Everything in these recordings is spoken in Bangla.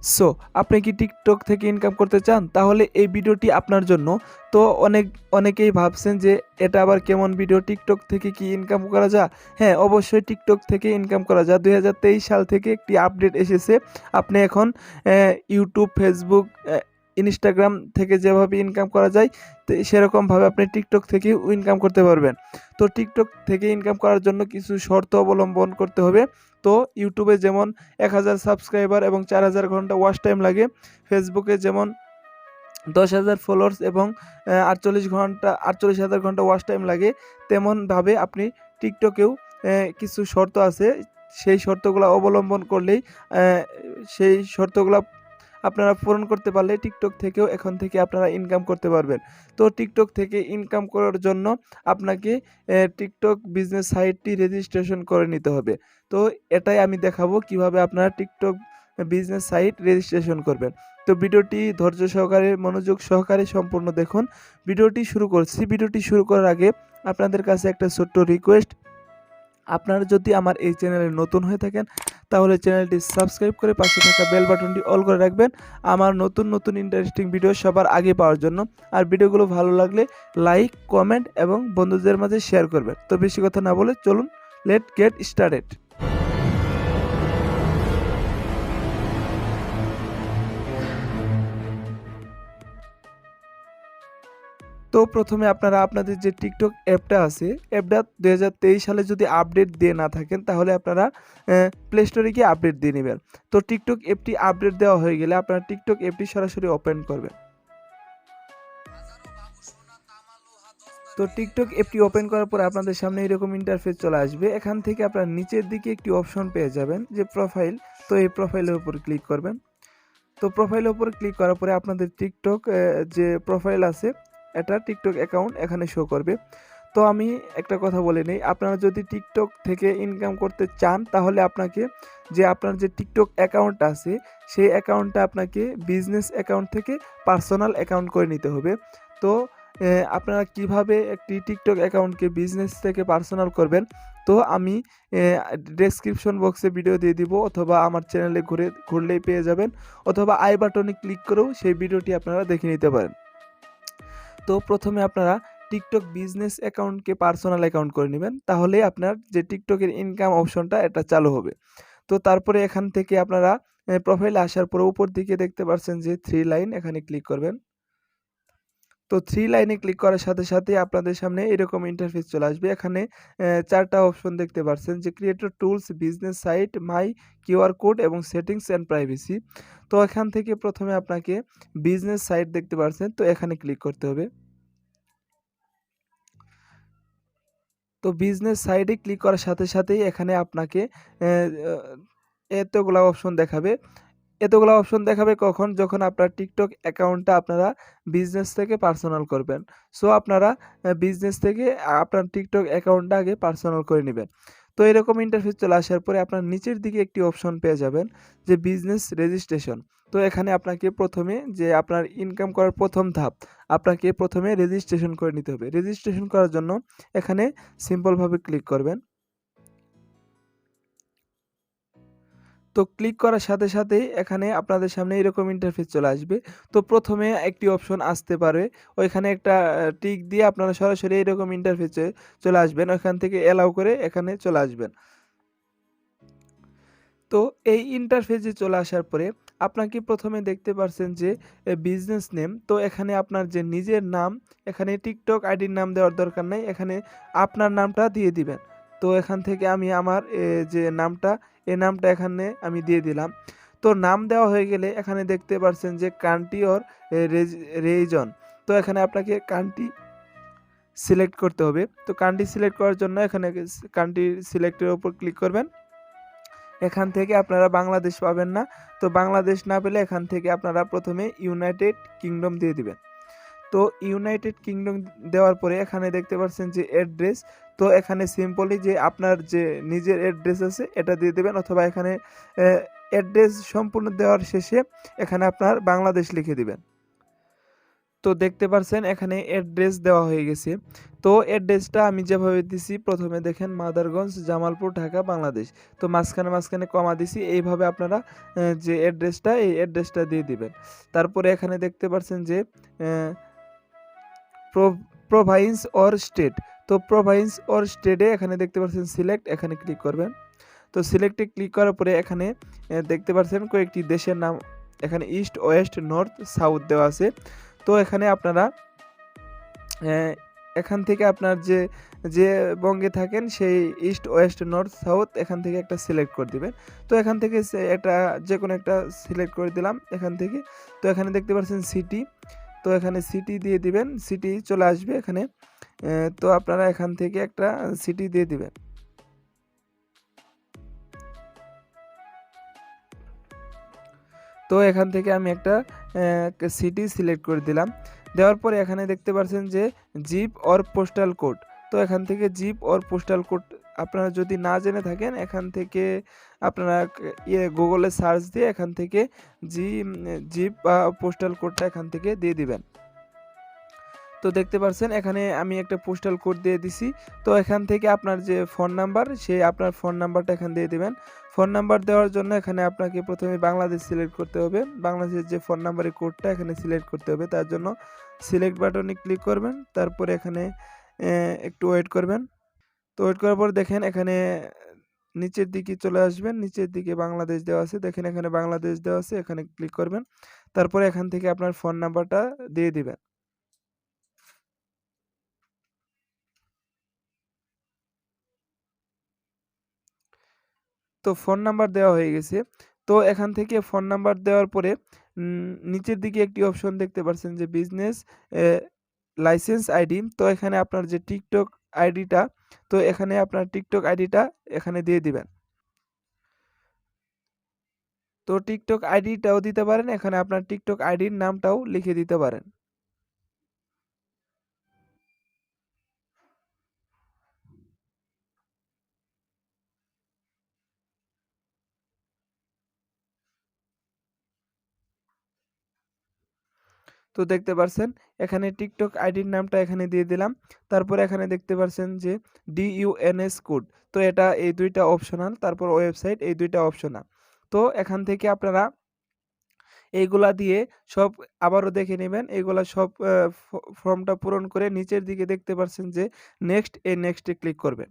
সো আপনি কি টিকটক থেকে ইনকাম করতে চান? তাহলে এই ভিডিওটি আপনার জন্য। তো অনেকেই ভাবছেন যে এটা আবার কেমন ভিডিও, টিকটক থেকে কি ইনকাম করা যায়? হ্যাঁ, অবশ্যই টিকটক থেকে ইনকাম করা যায়। ২০২৩ সাল থেকে একটি আপডেট এসেছে। আপনি এখন ইউটিউব, ফেসবুক, ইনস্টাগ্রাম থেকে যেভাবে ইনকাম করা যায় সেরকমভাবে আপনি টিকটক থেকেও ইনকাম করতে পারবেন। তো টিকটক থেকে ইনকাম করার জন্য কিছু শর্ত অবলম্বন করতে হবে। তো ইউটিউবে যেমন ১,০০০ সাবস্ক্রাইবার এবং ৪,০০০ ঘন্টা ওয়াচ টাইম লাগে। ফেসবুকে যেমন ১০,০০০ ফলোয়ার্স এবং ৪৮,০০০ ঘন্টা ওয়াচ টাইম লাগে। তেমনভাবে আপনি টিকটকেও কিছু শর্ত আছে। সেই শর্তগুলা অবলম্বন করলেই সেই শর্তগুলা আপনারা পূরণ করতে পারলে টিকটক থেকেও এখন থেকে আপনারা ইনকাম করতে পারবেন। তো টিকটক থেকে ইনকাম করার জন্য আপনাকে টিকটক বিজনেস সাইটটি রেজিস্ট্রেশন করে নিতে হবে। তো এটাই আমি দেখাবো কিভাবে আপনারা টিকটক বিজনেস সাইট রেজিস্ট্রেশন করবেন। তো ভিডিওটি ধৈর্য সহকারে, মনোযোগ সহকারে সম্পূর্ণ দেখুন। ভিডিওটি শুরু করছি। ভিডিওটি শুরু করার আগে আপনাদের কাছে একটা ছোট্ট রিকোয়েস্ট, আপনারা যদি আমার এই চ্যানেলে নতুন হয়ে থাকেন তাহলে চ্যানেলটি সাবস্ক্রাইব করে পাশে থাকা বেল বাটনটি অল করে রাখবেন আমার নতুন ইন্টারেস্টিং ভিডিও সবার আগে পাওয়ার জন্য। আর ভিডিওগুলো ভালো লাগলে লাইক, কমেন্ট এবং বন্ধুদের মাঝে শেয়ার করবেন। তো বেশি কথা না বলে চলুন, লেট গেট স্টার্টেড। তো প্রথমে আপনারা আপনাদের যে টিকটক অ্যাপটা আছে, অ্যাপটা ২০২৩ সালে যদি আপডেট দিয়ে না থাকেন তাহলে আপনারা প্লে স্টোরে গিয়ে আপডেট দিয়ে নেবেন। তো টিকটক অ্যাপটি আপডেট দেওয়া হয়ে গেলে আপনারা টিকটক অ্যাপটি সরাসরি ওপেন করবেন। তো টিকটক অ্যাপটি ওপেন করার পর আপনাদের সামনে এরকম ইন্টারফেস চলে আসবে। এখান থেকে আপনারা নিচের দিকে একটি অপশন পেয়ে যাবেন যে প্রোফাইল। তো এই প্রোফাইলের উপর ক্লিক করবেন। তো প্রোফাইলের উপর ক্লিক করার পরে আপনাদের টিকটক যে প্রোফাইল আছে, এটা টিকটক অ্যাকাউন্ট এখানে শো করবে। তো আমি একটা কথা বলে নেই, আপনারা যদি টিকটক থেকে ইনকাম করতে চান তাহলে আপনাকে আপনার যে টিকটক অ্যাকাউন্ট আছে সেই অ্যাকাউন্টটা আপনাকে বিজনেস অ্যাকাউন্ট থেকে পার্সোনাল অ্যাকাউন্ট করে নিতে হবে। তো আপনারা কিভাবে একটি টিকটক অ্যাকাউন্টকে বিজনেস থেকে পার্সোনাল করবেন, তো আমি ডেসক্রিপশন বক্সে ভিডিও দিয়ে দিব, অথবা আমার চ্যানেলে ঘুরলেই পেয়ে যাবেন, অথবা আই বাটনে ক্লিক করেও সেই ভিডিওটি আপনারা দেখে নিতে পারেন। তো প্রথমে আপনারা টিকটক বিজনেস অ্যাকাউন্টকে পার্সোনাল অ্যাকাউন্ট করে নেবেন, তাহলে আপনার যে টিকটকের ইনকাম অপশনটা এটা চালু হবে। তো তারপরে এখান থেকে আপনারা প্রোফাইলে আসার পরে উপর দিকে দেখতে পাচ্ছেন যে 3 লাইন, এখানে ক্লিক করবেন। তো 3 লাইনে ক্লিক করার সাথে সাথে আপনাদের সামনে এরকম ইন্টারফেস চলে আসবে। এখানে 4টা অপশন দেখতে পাচ্ছেন যে ক্রিয়েটর টুলস, বিজনেস সাইট, মাই কিউআর কোড এবং সেটিংস অ্যান্ড প্রাইভেসি। তো এখান থেকে প্রথমে আপনাকে বিজনেস সাইট দেখতে পাচ্ছেন, তো এখানে ক্লিক করতে হবে। তো বিজনেস সাইটে ক্লিক করার সাথে সাথেই এখানে আপনাকে এতগুলা অপশন দেখাবে। এতগুলা অপশন দেখাবে কখন? যখন আপনার টিকটক অ্যাকাউন্টটা আপনারা বিজনেস থেকে পার্সোনাল করবেন। সো আপনারা বিজনেস থেকে আপনার টিকটক অ্যাকাউন্টটা আগে পার্সোনাল করে নিবেন। তো এরকম ইন্টারফেস চলে আসার পরে আপনার নিচের দিকে একটি অপশন পেয়ে যাবেন যে বিজনেস রেজিস্ট্রেশন। তো এখানে আপনাকে প্রথমে যে আপনার ইনকাম করার প্রথম ধাপ, আপনাকে প্রথমে রেজিস্ট্রেশন করে নিতে হবে। রেজিস্ট্রেশন করার জন্য এখানে সিম্পলভাবে ক্লিক করবেন। তো ক্লিক করার সাথে সাথেই এখানে আপনাদের সামনে এরকম ইন্টারফেস চলে আসবে। তো প্রথমে একটি অপশন আসতে পারে, ওইখানে একটা টিক দিয়ে আপনারা সরাসরি এরকম ইন্টারফেসে চলে আসবেন। ওইখান থেকে অ্যালাউ করে এখানে চলে আসবেন। তো এই ইন্টারফেসে চলে আসার পরে আপনাকে প্রথমে দেখতে পাচ্ছেন যে বিজনেস নেম। তো এখানে আপনার যে নিজের নাম, এখানে টিকটক আইডির নাম দেওয়ার দরকার নাই, এখানে আপনার নামটা দিয়ে দিবেন। তো এখান থেকে আমি আমার যে নামটা, এই নামটা এখানে আমি দিয়ে দিলাম। তো নাম দেওয়া হয়ে গেলে এখানে দেখতে পাচ্ছেন যে কান্ট্রি অর রিজন। তো এখানে আপনাকে কান্ট্রি সিলেক্ট করতে হবে। তো কান্ট্রি সিলেক্ট করার জন্য এখানে কান্ট্রি সিলেক্টের উপর ক্লিক করবেন। এখান থেকে আপনারা বাংলাদেশ পাবেন না। তো বাংলাদেশ না পেলে এখান থেকে আপনারা প্রথমে ইউনাইটেড কিংডম দিয়ে দিবেন। তো ইউনাইটেড কিংডম দেওয়ার পরে এখানে দেখতে পাচ্ছেন যে অ্যাড্রেস। তো এখানে সিম্পলি যে আপনার যে নিজের অ্যাড্রেস আছে এটা দিয়ে দেবেন, অথবা এখানে অ্যাড্রেস সম্পূর্ণ দেওয়ার শেষে এখানে আপনার বাংলাদেশ লিখে দিবেন। তো দেখতে পারছেন এখানে অ্যাড্রেস দেওয়া হয়ে গেছে। তো অ্যাড্রেসটা আমি যেভাবে দিছি প্রথমে দেখেন মাদারগঞ্জ, জামালপুর, ঢাকা, বাংলাদেশ। তো মাঝখানে কমা দিছি। এইভাবে আপনারা যে অ্যাড্রেসটা এই অ্যাড্রেসটা দিয়ে দিবেন। তারপরে এখানে দেখতে পারছেন যে অ্যা প্রো প্রোভাইন্স অর স্টেট। তো প্রোভাইন্স অর স্টেটে এখানে দেখতে পাচ্ছেন সিলেক্ট, এখানে ক্লিক করবেন। তো সিলেক্টে ক্লিক করার পরে এখানে দেখতে পাচ্ছেন কয়েকটি দেশের নাম এখানে ইস্ট, ওয়েস্ট, নর্থ, সাউথ দেওয়া আছে। তো এখানে আপনারা এখান থেকে আপনার যে বঙ্গে থাকেন সেই ইস্ট, ওয়েস্ট, নর্থ, সাউথ এখান থেকে একটা সিলেক্ট করে দিবেন। তো এখান থেকে এটা যেকোনো একটা সিলেক্ট করে দিলাম এখান থেকে। তো এখানে দেখতে পাচ্ছেন সিটি, তো এখানে সিটি দিয়ে দিবেন, সিটি চলে আসবে এখানে। তো আপনারা এখান থেকে একটা সিটি দিয়ে দিবেন। তো এখান থেকে আমি একটা সিটি সিলেক্ট করে দিলাম। দেওয়ার পরে এখানে দেখতে পাচ্ছেন যে জিপ অর পোস্টাল কোড। তো এখান থেকে জিপ অর পোস্টাল কোড আপনারা যদি না জেনে থাকেন এখান থেকে আপনারা গুগলে সার্চ দিয়ে এখান থেকে জিপ বা পোস্টাল কোডটা এখান থেকে দিয়ে দিবেন। তো দেখতে পাচ্ছেন এখানে আমি একটা পোস্টাল কোড দিয়ে দিছি। তো এখান থেকে আপনার যে ফোন নাম্বার সেই আপনার ফোন নাম্বারটা এখান দিয়ে দিবেন। ফোন নাম্বার দেওয়ার জন্য এখানে আপনাকে প্রথমে বাংলাদেশ সিলেক্ট করতে হবে। বাংলাদেশের যে ফোন নাম্বারের কোডটা এখানে সিলেক্ট করতে হবে। তার জন্য সিলেক্ট বাটনে ক্লিক করবেন। তারপরে এখানে একটু ওয়েট করবেন। তো ওয়েট করার পর দেখেন এখানে নিচের দিকে চলে আসবেন। নিচের দিকে বাংলাদেশ দেওয়া আছে। দেখেন এখানে বাংলাদেশ দেওয়া আছে। এখানে ক্লিক করবেন। তারপরে এখান থেকে আপনার ফোন নাম্বারটা দিয়ে দিবেন। তো ফোন নাম্বার দেওয়া হয়ে গেছে। তো এখান থেকে ফোন নাম্বার দেওয়ার পরে নিচের দিকে একটি অপশন দেখতে পাচ্ছেন যে বিজনেস লাইসেন্স আইডি। তো এখানে আপনার যে টিকটক আইডিটা, তো এখানে আপনার টিকটক আইডিটা এখানে দিয়ে দিবেন। তো টিকটক আইডিটাও দিতে পারেন, এখানে আপনার টিকটক আইডির নামটাও লিখে দিতে পারেন। তো দেখতে পারছেন এখানে টিকটক আইডির নামটা এখানে দিয়ে দিলাম। তারপরে এখানে দেখতে পারছেন যে ডিইউএনএস কোড। তো এটা এই দুইটা অপশনাল, তারপর ওয়েবসাইট এই দুইটা অপশনাল। তো এখান থেকে আপনারা এইগুলা দিয়ে সব আবারও দেখে নেবেন। এগুলা সব ফর্মটা পূরণ করে নিচের দিকে দেখতে পাচ্ছেন যে নেক্সট, এই নেক্সটে ক্লিক করবেন।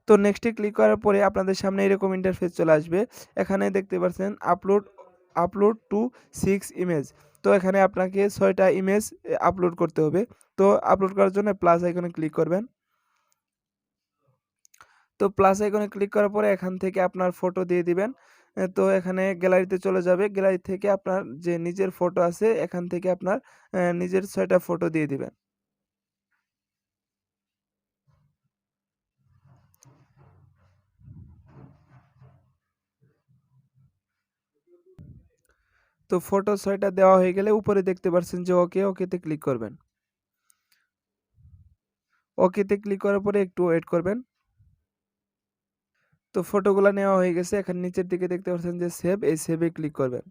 তো নেক্সটে ক্লিক করার পরে আপনাদের সামনে এরকম ইন্টারফেস চলে আসবে। এখানে দেখতে পাচ্ছেন আপলোড টু 6 ইমেজ। তো এখানে আপনাকে 6 টা ইমেজ আপলোড করতে হবে। তো আপলোড করার জন্য প্লাস আইকনে ক্লিক করবেন। তো প্লাস আইকনে ক্লিক করার পরে এখান থেকে আপনার ফটো দিয়ে দিবেন। তো এখানে গ্যালারিতে চলে যাবে। গ্যালারি থেকে আপনার যে নিজের ফটো আছে এখান থেকে আপনার নিজের 6 টা ফটো দিয়ে দিবেন। তো ফটো 6 টা দেওয়া হয়ে গেলে উপরে দেখতে পাচ্ছেন যে ওকেতে ক্লিক করবেন। ওকেতে ক্লিক করার পরে একটু ওয়েট করবেন। তো ফটোগুলা নেওয়া হয়ে গেছে। এখানে নিচের দিকে দেখতে পাচ্ছেন যে সেভ, এই সেভে ক্লিক করবেন।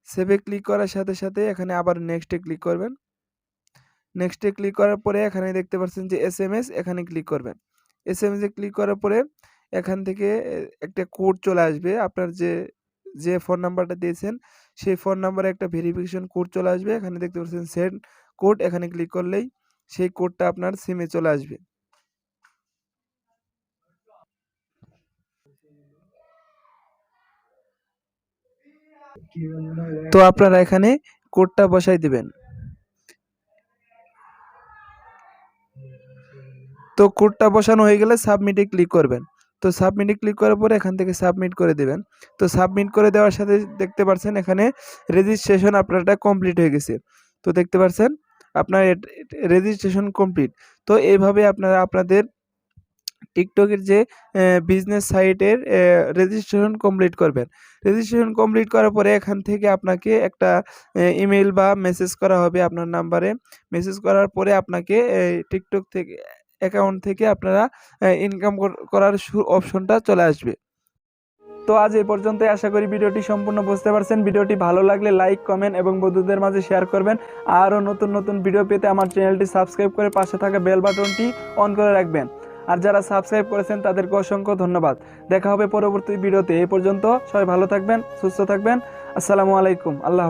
সেভে ক্লিক করার সাথে সাথে এখানে আবার নেক্সটে ক্লিক করবেন। নেক্সটে ক্লিক করার পরে এখানে দেখতে পাচ্ছেন যে এসএমএস, এখানে ক্লিক করবেন। এসএমএস এ ক্লিক করার পরে এখান থেকে একটা কোড চলে আসবে। আপনার যে ফোন নাম্বারটা দিয়েছেন সেই ফোন নাম্বারে একটা ভেরিফিকেশন কোড চলে আসবে। এখানে দেখতে পাচ্ছেন সেন্ড কোড, এখানে ক্লিক করলেই সেই কোডটা আপনার সিমে চলে আসবে। তো আপনারা এখানে কোডটা বসাই দিবেন। তো কোডটা বসানো হয়ে গেলে সাবমিটে ক্লিক করবেন। তো সাবমিটে ক্লিক করার পরে এখান থেকে সাবমিট করে দিবেন। তো সাবমিট করে দেওয়ার সাথে দেখতে পাচ্ছেন এখানে রেজিস্ট্রেশন আপনারটা কমপ্লিট হয়ে গেছে। তো দেখতে পাচ্ছেন আপনার রেজিস্ট্রেশন কমপ্লিট। তো এইভাবে আপনারা আপনাদের টিকটকের যে বিজনেস সাইটের রেজিস্ট্রেশন কমপ্লিট করবেন। রেজিস্ট্রেশন কমপ্লিট করার পরে এখান থেকে আপনাকে একটা ইমেইল বা মেসেজ করা হবে আপনার নাম্বারে। মেসেজ করার পরে আপনাকে টিকটক থেকে অ্যাকাউন্ট থেকে আপনারা ইনকাম করার অপশনটা চলে আসবে। তো আজ এই পর্যন্তই, আশা করি ভিডিওটি সম্পূর্ণ বুঝতে পারছেন। ভিডিওটি ভালো লাগলে লাইক, কমেন্ট এবং বন্ধুদের মাঝে শেয়ার করবেন। আরও নতুন নতুন ভিডিও পেতে আমার চ্যানেলটি সাবস্ক্রাইব করে পাশে থাকা বেল বাটনটি অন করে রাখবেন। আর যারা সাবস্ক্রাইব করেছেন তাদেরকে অসংখ্য ধন্যবাদ। দেখা হবে পরবর্তী ভিডিওতে। এই পর্যন্ত সবাই ভালো থাকবেন, সুস্থ থাকবেন। আসসালামু আলাইকুম। আল্লাহ হাফেজ।